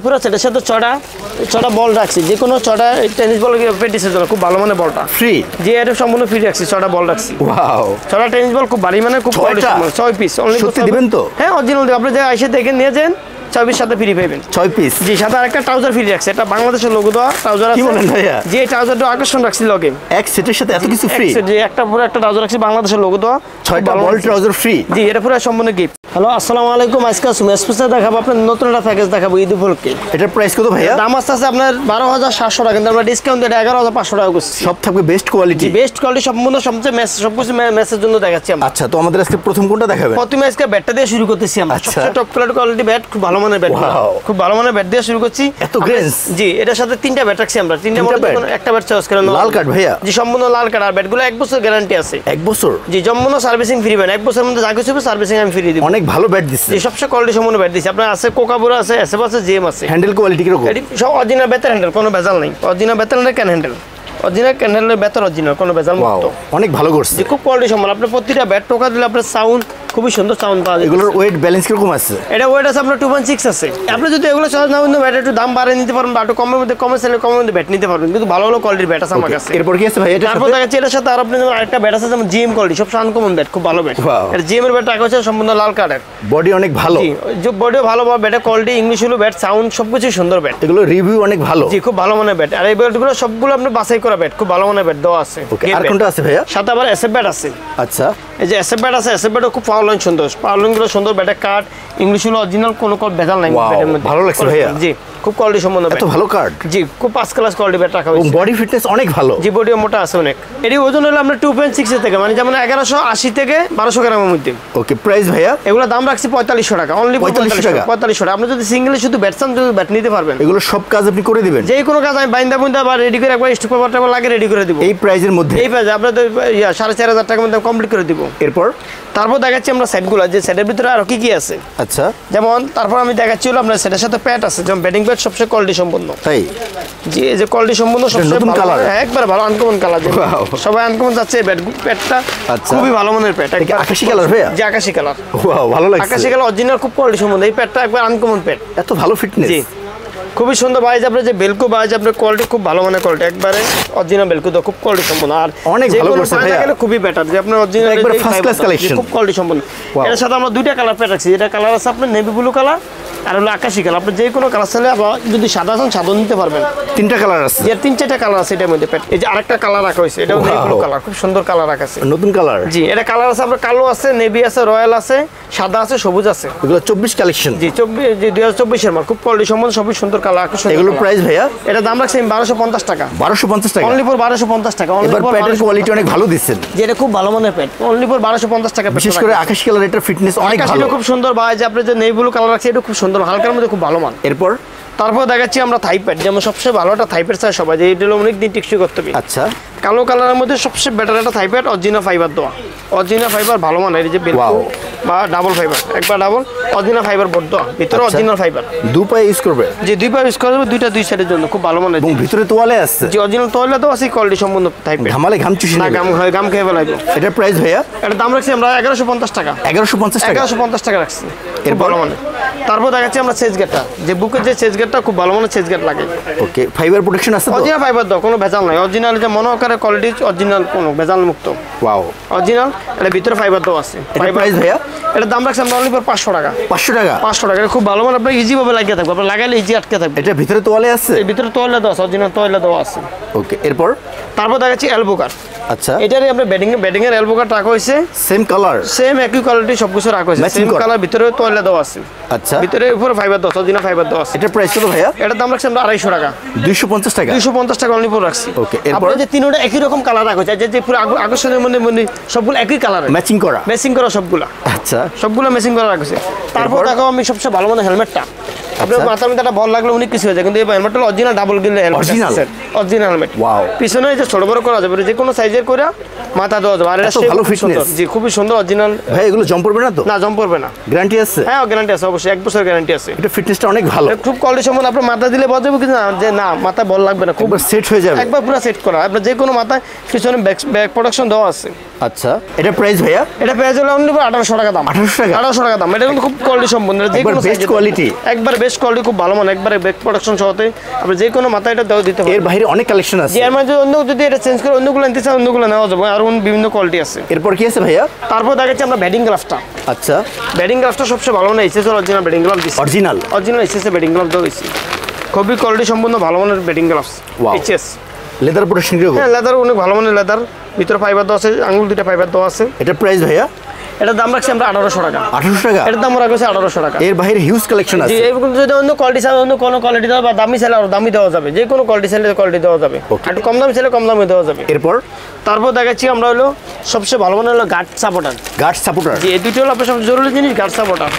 পুরো সেটার সাথে ছটা বল রাখছি, যে কোনো ছটা টেনিস বল প্র্যাকটিসের জন্য খুব ভালো মানে বলটা ফ্রি, যে এটা সম্পূর্ণ ফ্রি রাখছি, ছটা বল রাখছি। ওয়াও, ছটা টেনিস বল খুব ভারী মানে খুব 6 পিস অনলি। সত্যি দিবেন তো? হ্যাঁ অরিজিনাল দেব, আপনি যে এসে দেখে নিয়ে যান, 6 পিস সাথে ফ্রি পাবেন। 6 পিস, জি, সাথে আরেকটা ট্রাউজার ফ্রি রাখছে, এটা বাংলাদেশের লোগো দেওয়া ট্রাউজার আছে। কি বলেন ভাইয়া? যে ট্রাউজারটা আকর্ষণ রাখছি লগে, এক সেটের সাথে এত কিছু ফ্রি? যে একটা পুরো একটা ট্রাউজার রাখছি বাংলাদেশের লোগো দেওয়া, 6টা বল ট্রাউজার ফ্রি। জি, এটা পুরো সম্পূর্ণ গিফট। হ্যালো, আসসালামু আলাইকুম। আজকে স্পেশাল দেখাবো আপনার নতুন একটা প্যাকেজ দেখাবো ঈদ উপলক্ষে। এটার প্রাইস কত ভাইয়া? দাম আছে আপনার 12,700 টাকা, কিন্তু আমরা ডিসকাউন্ট দিয়ে 11,500 টাকা করছি। সব থাকবে বেস্ট কোয়ালিটি। বেস্ট কোয়ালিটি সম্পূর্ণ সবচেয়ে সবকিছু ম্যাচের জন্য দেখাচ্ছি আমরা। আচ্ছা, তো আমাদের আজকে প্রথম কোনটা দেখাবেন? প্রথমে আজকে ব্যাটটা দিয়ে শুরু করতেছি আমরা। আচ্ছা, সবচেয়ে টপ কোয়ালিটি ব্যাট, খুব ভালো মানের ব্যাট, খুব ভালো মানের ব্যাট দিয়ে শুরু করছি। এত গ্রেস? জি, এটার সাথে 3টা ব্যাট রাখছি আমরা। 3টা মধ্যে একটা ব্যাট চয়েস করেন। লাল কার্ড ভাইয়া? জি, সম্পূর্ণ লাল কার্ড। আর ব্যাটগুলো 1 বছর গ্যারান্টি আছে। 1 বছর? জি, সম্পূর্ণ সার্ভিসিং ফ্রি ব্যাট, 1 বছরের মধ্যে যা কিছু হবে সার্ভিসিং আমি ফ্রি দিব। অনেক ভালো ব্যাট দিচ্ছে। জি, সবচেয়ে কোয়ালিটি সম্পূর্ণ ব্যাট দিছি। আপনার আছে কোকাবুরা আছে, এসএফ আছে, জেম আছে। হ্যান্ডেল কোয়ালিটি কি রকম? সব অরিজিনাল বেতার হ্যান্ডেল, কোনো ভেজাল নাই। অরিজিনাল বেতার handle, can handle, original can handle বেতার, অরিজিনাল কোনো ভেজাল মুক্ত। অনেক ভালো করছে। যে খুব কোয়ালিটি সম্পন্ন। আপনি প্রতিটা ব্যাট টোকা দিলে আপনার সাউন্ড খুবই সুন্দর সাউন্ড পাওয়া যায়। এগুলোর ওয়েট ব্যালেন্স কি রকম আছে? এটা ওয়েট আছে আপনার 2.6 আছে। আপনি যদি এগুলো সহজ না কিন্তু ব্যাট একটু দাম বাড়িয়ে নিতে পারবেন, বা একটু কমের মধ্যে কমে সেলে কমের মধ্যে ব্যাট নিতে পারবেন, কিন্তু ভালো ভালো কোয়ালিটির ব্যাট আছে আমার কাছে। এরপর কি আছে ভাই? এটা তারপর দেখাচ্ছি এটার সাথে আর আপনি যেমন আরেকটা ব্যাট আছে যেমন জিএম কোয়ালিটি, সব আনকমন ব্যাট, খুব ভালো ব্যাট। এটা জিএম এর ব্যাট টাকা হচ্ছে সম্পূর্ণ লাল কার্ডের, বডি অনেক ভালো। জি, যে বডিও ভালো, ব্যাটের কোয়ালিটি, ইংলিশ হলো ব্যাট, সাউন্ড সবকিছু সুন্দর ব্যাট। এগুলো রিভিউ অনেক ভালো। জি, খুব ভালো মানের ব্যাট। আর এই ব্যাটগুলো সবগুলো আপনি বাছাই করা ব্যাট, খুব ভালো মানের ব্যাট দেওয়া আছে। আর কোনটা আছে ভাইয়া? সাথে আবার এসএফ ব্যাট আছে। আচ্ছা, এই যে এসএফ ব্যাট আছে, এসএফ ব্যাটও খুব পাওয়ার লাইন সুন্দর, পাওয়ার লাইন গুলো সুন্দর, ব্যাটের কাট ইংলিশ হলো অরিজিনাল, কোনো ভেজাল নাই ব্যাটের মধ্যে। ভালো লাগছে ভাইয়া। জি, খুব কোয়ালিটি সম্পন্ন ব্যাট, এত ভালো কার্ড। জি, খুব 5 ক্লাস কোয়ালিটি ব্যাট রাখা হয়েছে। বডি ফিটনেস অনেক ভালো। জি, বডিও মোটা আছে অনেক। এর ওজন হলো আমরা 2.6 এর থেকে, মানে যেমন 1180 থেকে 1200 গ্রামের মধ্যে। ওকে, প্রাইস ভাইয়া? এগুলো দাম রাখছি 4500 টাকা অনলি। 4500 টাকা। 4500 টাকা। আপনি যদি সিঙ্গেলে শুধু ব্যাট চান, যদি ব্যাট নিতে পারবেন। এগুলো সব কাজ আপনি করে দিবেন? যে কোনো কাজ আমি বাইন্দা বা রেডি করে একবার স্টক পেপার লাগে রেডি করে দিব এই প্রাইজের মধ্যে। এই প্রাইজে আপনাদের 4500 টাকার মধ্যে কমপ্লিট করে দিব। তারপর দেখাচ্ছি আমরা সেটগুলো, যে সেটের ভিতরে আরো কি কি আছে। আচ্ছা, যেমন তারপর আমি দেখাচ্ছি হলো আপনার সেটার সাথে প্যাড আছে, যেমন ব্যাটিং প্যাড সবচেয়ে কোয়ালিটি সম্পন্ন। তাই? জি, এই যে কোয়ালিটি সম্পন্ন সবচেয়ে নতুন কালার, একবার ভালো আনকমন কালার। সবাই আনকমন যাচ্ছে এই প্যাডটা। আচ্ছা, খুবই ভালো মানের প্যাড, আকাশী কালার ভাইয়া? জি, আকাশী কালার। ওয়াও, ভালো লাগছে। আকাশী কালার অরিজিনাল, খুব কোয়ালিটি সম্পন্ন। এই প্যাডটা একবার আনকমন প্যাড, এত ভালো ফিটনেস। জি, খুবই সুন্দর। বাইজ আপনার যে বেলকো বাইজ আপনার কোয়ালিটি খুব ভালো মানের কোয়ালিটি, একবারে অরিজিনাল বেলকো তো খুব কোয়ালিটি সম্পন্ন। আর অনেক ভালো করছে ভাইয়া, খুবই বেটার, যে আপনার অরিজিনাল একবার ফার্স্ট ক্লাস কালেকশন, খুব কোয়ালিটি সম্পন্ন। এর সাথে আমরা দুইটা কালার প্যাড রাখছি, এটা কালার আছে আপনার নেভি ব্লু কালার আর হলো আকাশী কালার। আপনি যে কোনো কালার চাইলে যদি সাদা চান সাদা নিতে পারবেন। 3টা কালার আছে? এর 3-4টা কালার আছে এটার মধ্যে প্যাড। এই যে আরেকটা কালার রাখা হয়েছে, এটা নেভি ব্লু কালার, খুব সুন্দর কালার রাখা আছে, নতুন কালার। জি, এটা কালার আছে আপনার কালো আছে, নেভি আছে, রয়্যাল আছে, সাদা আছে, সবুজ আছে। এগুলো 24 কালেকশন? জি, 2024 এর মাল, খুব কোয়ালিটি সম্পন্ন, সবই সুন্দর কালার, আকর্ষণীয়। এগুলো প্রাইস ভাইয়া? এটা দাম রাখছি 1250 টাকা। 1250 টাকা অনলি ফর 1250 টাকা। এবার প্যাডের কোয়ালিটি অনেক ভালো দিচ্ছেন, যেটা খুব ভালো মানের প্যাড, অনলি ফর 1250 টাকা। বিশেষ করে আকাশী কালার, এটার ফিটনেস অনেক ভালো, খুব সুন্দর। বা যে আপনি যে নেভি ব্লু কালার রাখছে, এটা খুব সুন্দর, হালকার মধ্যে খুব ভালো মান। তারপর দেখাচ্ছি আমরা থাই প্যাড, যেমন সবচেয়ে ভালো একটা থাই প্যাড চাই সবাই, যে এটা অনেক দিন টিকসই করতে হবে। আচ্ছা, কালো কালারের মধ্যে সবচেয়ে বেটার একটা থাই প্যাড, অরিজিনাল ফাইবার দেওয়া, অরিজিনাল ফাইবার ভালো মানের। এই যে বেলকো বা ডাবল ফাইবার, একবার ডাবল অরিজিনাল ফাইবার বোর্ড দেওয়া, ভিতরে অরিজিনাল ফাইবার। দুই পায়ে ইউজ করবে? জি, 2 পায়ে ইউজ করবে, দুইটা 2 সাইডের জন্য খুব ভালো মানের। এবং ভিতরে তোয়ালে আছে? জি, অরিজিনাল তোয়ালে তো আছে, কোয়ালিটি সম্পন্ন থাই প্যাড। ঘামালে ঘাম চুষে না, গাম খেয়ে ফেলাইবো। এটার প্রাইস ভাইয়া? এটা দাম রাখছি আমরা 1150 টাকা। 1150 টাকা? 1150 টাকা রাখছি, খুব ভালো মানের। তারপর দেখাচ্ছি আমরা সেজ গেটটা, যে বুকের যে সেজ গেটটা খুব ভালো মানের সেজ গেট লাগে। ওকে, ফাইবার প্রোটেকশন আছে তো? অরিজিনাল ফাইবার দাও, কোনো ভেজাল নাই, অরিজিনাল যে মনো আকারের কোয়ালিটি, অরিজিনাল, কোনো ভেজাল মুক্ত। Wow, original. এটা ভিতরে ফাইবার দাও আছে। প্রাইস ভাইয়া? এটা দাম রাখছি আমরা অনলি ফর 500 টাকা। 500 টাকা? 500 টাকা, খুব ভালো মানে, আপনার ইজি ভাবে লাগিয়ে থাকবে, আপনার লাগাইলে ইজি আটকে থাকবে। এটা ভিতরে তোয়ালে আছে? এর ভিতরে তোয়ালে দাও আছে, অরিজিনাল তোয়ালে দাও আছে। ওকে, এরপর? তারপর দেখাচ্ছি এলবো কাট। আচ্ছা, এটারই আমরা ব্যাটিং এর এলবো কাট রাখা হয়েছে, সেম কালার, সেম একই কোয়ালিটি, সবকিছু রাখা হয়েছে সেম কালার, ভিতরে তোয়ালে দাও আছে। আচ্ছা, ভিতরে উপরে ফাইবার দাও, অরিজিনাল ফাইবার দাও আছে। এটার প্রাইস কত ভাইয়া? এটার দাম রাখছি আমরা 250 টাকা। 250 টাকা? 250 টাকা অনলি ফর রাখছি। ওকে, এরপর? যে তিনটা একই রকম কালার রাখা হয়েছে, যে পুরো আকর্ষণের মধ্যে সবগুলো একই কালার, ম্যাচিং করা সবগুলো। আচ্ছা, সবগুলো ম্যাচিং করা রাখছে। তারপর দেখো আমি সবচেয়ে ভালো মানে হেলমেটটা, আপনার মাথার মধ্যে একটা বল লাগলে অনেক কিছু হয়ে যায়, কিন্তু এই হেলমেটটা অরিজিনাল ডাবল গিলে হেলমেট, অরিজিনাল হেলমেট। ওয়াও, পিছনে যে ছোট বড় করা যাবে, যে কোনো সাইজের করে মাথা দেওয়া যাবে। আর এটা ভালো ফিটনেস, জি, খুবই সুন্দর অরিজিনাল। ভাই এগুলো জম্প করবে না তো? না, জম্প করবে না। গ্যারান্টি আছে? হ্যাঁ, গ্যারান্টি আছে অবশ্যই, 1 বছর গ্যারান্টি আছে। এটা ফিটনেসটা অনেক ভালো, খুব কোয়ালিটি সম্পন্ন। আপনার মাথা দিলে বাজাবে কিন্তু না, যে না মাথা বল লাগবে না, খুব সেট হয়ে যাবে, একবার পুরো সেট করা। আপনার যে কোনো মাথায় পিছনে ব্যাক প্রোটেকশন দেওয়া আছে। আচ্ছা, এটা প্রাইস ভাইয়া? এটা পেয়ে যাবে অনলি 1800 টাকা দাম। 1800 টাকা? 1800 টাকা দাম। এটা কিন্তু খুব কোয়ালিটি সম্পন্ন, যে একবার কোনো বেস্ট কোয়ালিটি। একবার বেস্ট কোয়ালিটি, খুব ভালো মান, একবারে ব্যাক প্রোডাকশন সহতে আপনি যে কোনো মাথায় এটা দাও দিতে এর পারবেন। বাইরে অনেক কালেকশন আছে। যে এর মধ্যে অন্য যদি এটা চেঞ্জ করে অন্যগুলো নিতে চান অন্যগুলো নেওয়া যাবে, আর বিভিন্ন কোয়ালিটি আছে। এরপর কি আছে ভাইয়া? তারপর দেখাচ্ছি আমরা ব্যাটিং গ্লাভসটা। আচ্ছা, ব্যাটিং গ্লাভসটা সবচেয়ে ভালো মানে এসএস অরিজিনাল ব্যাটিং গ্লাভ দিচ্ছে। অরিজিনাল এসএস ব্যাটিং গ্লাভ দেওয়া হয়েছে, খুবই কোয়ালিটি সম্পূর্ণ ভালো মানের batting gloves Wow. SS. Leather protection কি? হ্যাঁ, লেদার অনেক ভালো মানের লেদার, ভিতরে ফাইবার দেওয়া আছে, আঙুল দুইটা ফাইবার দেওয়া আছে। এটা প্রাইস ভাইয়া? এটার দাম রাখছি আমরা 1800 টাকা। 1800 টাকা? এটার দাম রাখছি 1800 টাকা। এর বাইরে হিউজ কালেকশন জি, আছে। এইগুলো যদি অন্য কোয়ালিটি চাই অন্য কোনো কোয়ালিটি দেওয়া বা দামি চাইলে আরো দামি দেওয়া যাবে, যে কোনো কোয়ালিটি চাইলে কোয়ালিটি দেওয়া যাবে, Okay. একটু কম দামি চাইলে কম দামে দেওয়া যাবে। এরপর তারপর দেখাচ্ছি আমরা হলো সবচেয়ে ভালো মানের হলো গার্ড সাপোর্টার। Guard supporter. জি, এই দুটো হলো আপনার সবচেয়ে জরুরি জিনিস, গার্ড সাপোর্টার।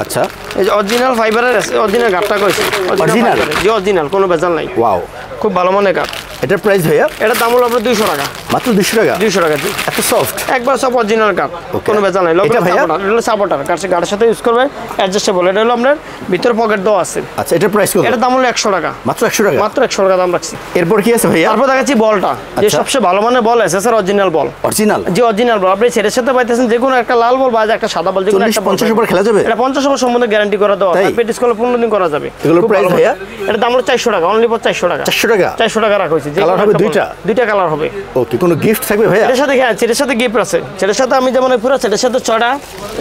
আচ্ছা, এই যে অরিজিনাল ফাইবারের আছে, অরিজিনাল গার্ডটা কইছে। Original? জি, অরিজিনাল, কোনো ভেজাল নাই, ওয়াও। খুব ভালো মানের গার্ড। এটার প্রাইস ভাইয়া? এটার দাম হলো আপনার 200 টাকা। মাত্র 200 টাকা? 200 টাকা জি। এত সফট। একবার সব অরিজিনাল গার্ড, কোনো ভেজাল নাই। এটা ভাইয়া? এটা হলো সাপোর্টার, গার্ডের সাথে ইউজ করবে, অ্যাডজাস্টেবল। এটা হলো আপনার ভিতরে পকেট দেওয়া আছে। আচ্ছা, এটার প্রাইস কত? এটার দাম হলো 100 টাকা। মাত্র 100 টাকা? মাত্র 100 টাকা দাম রাখছি। এরপর কি আছে ভাইয়া? তারপর দেখাচ্ছি বলটা, যে আচ্ছা। সবচেয়ে ভালো মানের বল এসএসআর অরিজিনাল বল। অরিজিনাল? যে অরিজিনাল বল আপনি সেটার সাথে পাইতেছেন, যে কোনো একটা লাল বল বা একটা সাদা বল, যে কোনো একটা 40-50 ওভার খেলা যাবে? এটা 50 ওভার সম্বন্ধে গ্যারান্টি করা দেওয়া, তাই? প্র্যাকটিস করলে 15 দিন করা যাবে। এগুলোর খুব প্রাইস ভালো ভাইয়া? মানের। এটার দাম হলো 400 টাকা, অনলি 400 টাকা। 400 টাকা? 400 টাকা রাখা হয়েছে। যে কালার কোনো হবে একটা দুইটা? বল। দুইটা কালার হবে। ওকে, কোনো গিফট থাকবে ভাইয়া? এটার সাথে হ্যাঁ, সেটার সাথে গিফট আছে। সেটার সাথে আমি যেমন পুরো সেটার সাথে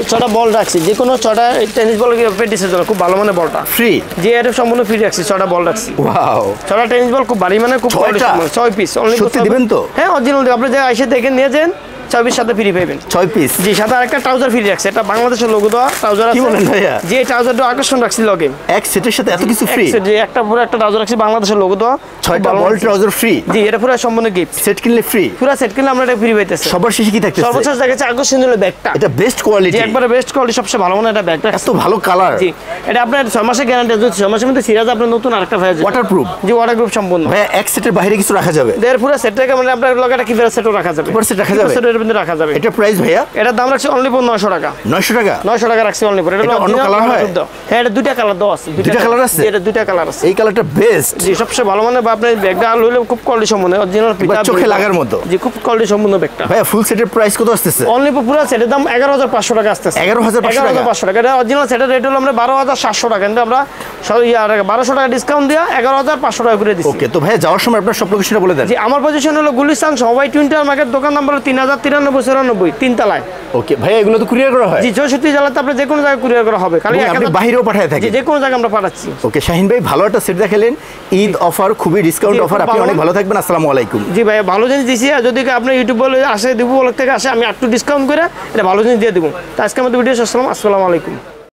ছটা বল রাখছি, যে কোনো ছটা টেনিস বল প্র্যাকটিসের জন্য খুব ভালো মানের বলটা ফ্রি? যে এটা সম্পূর্ণ ফ্রি রাখছি, ছটা বল রাখছি। ওয়াও। ছটা টেনিস বল খুব ভারী, মানে খুব কোয়ালিটি ছয়টা? সম্পন্ন, 6 পিস অনলি। সত্যি দিবেন তো? হ্যাঁ, অরিজিনাল দেব। আপনি যে এসে দেখে নিয়ে যান, 6 পিস সাথে ফ্রি পাবেন। 6 পিস? জি, সাথে আরেকটা ট্রাউজার ফ্রি রাখছে, এটা বাংলাদেশের লোগো দেওয়া ট্রাউজার আছে। কি বলেন ভাইয়া? যে ট্রাউজারটা আকর্ষণ রাখছি লগে, এক সেটের সাথে এত কিছু ফ্রি? যে একটা পুরো একটা ট্রাউজার রাখছি বাংলাদেশের লোগো দেওয়া, 6টা বল ট্রাউজার ফ্রি? জি, এটা পুরো সম্পূর্ণ গিফট। সেট কিনলে ফ্রি? পুরো সেট কিনলে আমরা এটা ফ্রি পাইতেছি। সবার শেষে কি থাকতেছে? সর্বশেষ দেখাচ্ছে আকর্ষণ হলো ব্যাগটা, এটা বেস্ট যে কোয়ালিটি? একবারে বেস্ট কোয়ালিটি, সবচেয়ে ভালো মানে এটা ব্যাগটা। এত ভালো কালার? জি, এটা আপনার 6 মাসের গ্যারান্টি আছে, 6 মাসের মধ্যে সিরাজ আপনার নতুন আরেকটা হয়ে যাবে। ওয়াটারপ্রুফ? জি, ওয়াটারপ্রুফ সম্পূর্ণ। ভাইয়া এক সেটের বাইরে কিছু রাখা যাবে? এর পুরো সেটটাকে মানে আপনার লগে একটা কিপার সেটও রাখা যাবে। কিপার সেট রাখা যাবে? কিপার সেটের মধ্যে রাখা যাবে। এটা প্রাইস ভাইয়া? এটার দাম রাখছি অনলি 900 টাকা। 900 টাকা? 900 টাকা রাখছি অনলি। এটা এটা অন্য কালার হয়? হ্যাঁ, এটা দুইটা কালার দেওয়া আছে। দুইটা কালার আছে? এটা দুইটা কালার আছে। এই কালারটা বেস্ট। জি, সবচেয়ে ভালো মানে বা আপনার ব্যাগটা হইলে খুব কোয়ালিটি সম্পন্ন, অরিজিনাল পিটা, চোখে লাগার মতো। জি, খুব কোয়ালিটি সম্পন্ন ব্যাগটা। ভাইয়া ফুল সেটের প্রাইস কত আসতেছে? অনলি পুরো সেটের দাম 11500 টাকা আসতেছে। 11500 টাকা। এটা অরিজিনাল সেটের রেট হলো আমরা 12700 টাকা, কিন্তু আমরা 1200 টাকা ডিসকাউন্ট দিয়ে 11500 টাকা করে দিচ্ছি। ওকে, তো ভাইয়া যাওয়ার সময় আপনার সব লোকেশনটা বলে দেন। জি, আমার পজিশন হলো গুলিস্তান সবাই টুইন্টার মার্কেট, দোকান নাম্বার 3093 তিন তলায়। ওকে ভাইয়া, এগুলো তো কুরিয়ার করা হয়? জি, 64 জেলাতে আপনি যে কোনো জায়গায় কুরিয়ার করা হবে, খালি এবং আপনি বাইরেও পাঠায় জি, থাকেন? যে কোনো জায়গায় আমরা পাঠাচ্ছি। ওকে শাহিন ভাই, ভালো একটা সেট দেখালেন, ঈদ অফার, খুবই ডিসকাউন্ট জি, অফার। খুব আপনি ভালো। অনেক ভালো থাকবেন, আসসালামু আলাইকুম। জি ভাই, ভালো জিনিস দিছি, আর যদি আপনি ইউটিউব বলে আসে দিব বলে থেকে আসে, আমি একটু ডিসকাউন্ট করে এটা ভালো জিনিস দিয়ে দেবো। তো আজকে আমাদের ভিডিও শেষ করলাম। আসসালামু আলাইকুম।